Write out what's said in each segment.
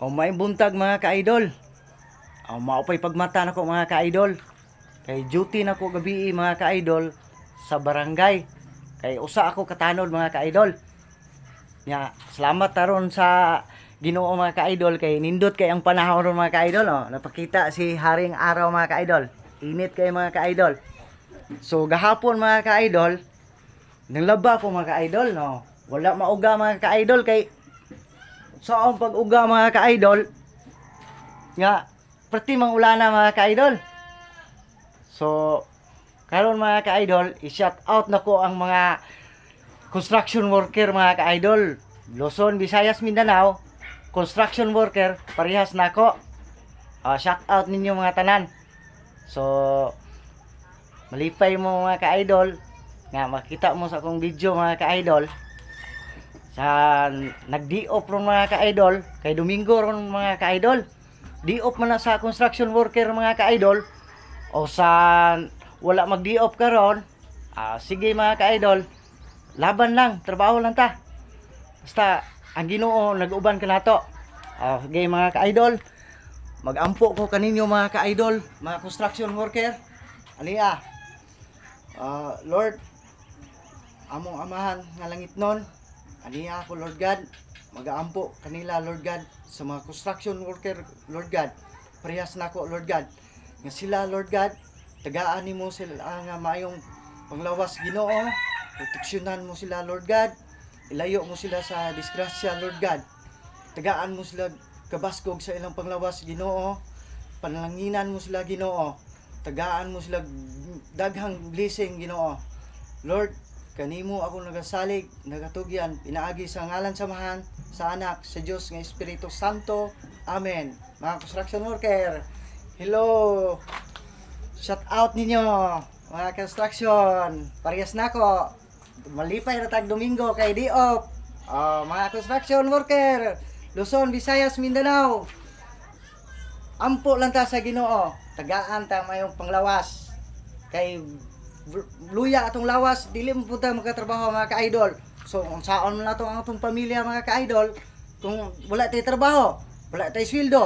O may buntag mga ka-idol. O maupay pagmata nako mga ka-idol. Kay duty nako gabi mga ka-idol sa barangay. Kay usa ako katanod mga ka-idol. Nya salamat taron sa Ginoo mga ka-idol kay nindot kay ang panahon ron mga ka-idol. Napakita si Haring Araw mga ka-idol. Init kay mga ka-idol. So gahapon mga ka-idol, nanglaba ko mga ka-idol no. Wala mauga mga ka-idol kay sa ang pag-uga mga ka-idol nga perti mang ulana mga ka-idol. So karon mga ka-idol, i-shout out nako ang mga construction worker mga ka-idol. Luzon, Visayas, Mindanao, construction worker parehas nako. Shout out ninyo mga tanan. So malipay mo mga ka-idol nga makita mo sa akong video mga ka-idol sa nag-di-off ron mga ka-idol kay Domingo ron mga ka-idol. Di-off man na sa construction worker mga ka-idol o sa wala mag-di-off karon. Sige mga ka-idol, laban lang, trabaho lang ta. Basta ang Ginoo nag-uban ka nato. Sige mga ka-idol, mag-ampo ko kaninyo mga ka-idol, mga construction worker. Aniya, Lord, among amahan nga langit nun, aniya ako Lord God, mag-aampo kanila Lord God sa mga construction worker Lord God. Parehas nako Lord God. Nga sila Lord God, tagaan nimo sila nga maayong panglawas Ginoo. Proteksyonan mo sila Lord God. Ilayo mo sila sa disgrasya Lord God. Tagaan mo sila kabaskog sa ilang panglawas Ginoo. Panalanginan mo sila Ginoo. Tagaan mo sila daghang blessing Ginoo. Lord, kanimo ako nagasalig, nagatugyan, pinaagi sa ngalan samahan sa anak sa Dios nga Espiritu Santo. Amen. Mga construction worker, hello. Shout out ninyo mga construction. Parehas nako. Malipay na tag Domingo kay di-off. Mga construction worker, Luzon, Visayas, Mindanao. Ampo lang ta sa Ginoo. Tagaan ta mayong panglawas. Kay luya atong lawas, dili mo punta makatrabaho mga ka-idol. So, saon mo na ang atong pamilya mga ka-idol kung wala tayo trabaho, wala tayo sweldo.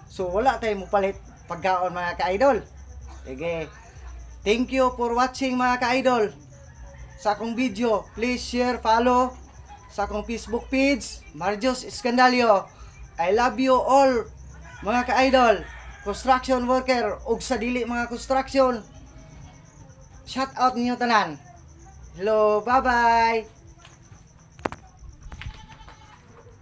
So, wala tayo mupalit pagkaon mga ka-idol. Sige. Thank you for watching mga ka-idol. Sa akong video, please share, follow sa akong Facebook page, Marjos Escandalio. I love you all mga ka-idol, construction worker ug sa dili mga construction. Shout out ninyo tanan. Hello, bye-bye.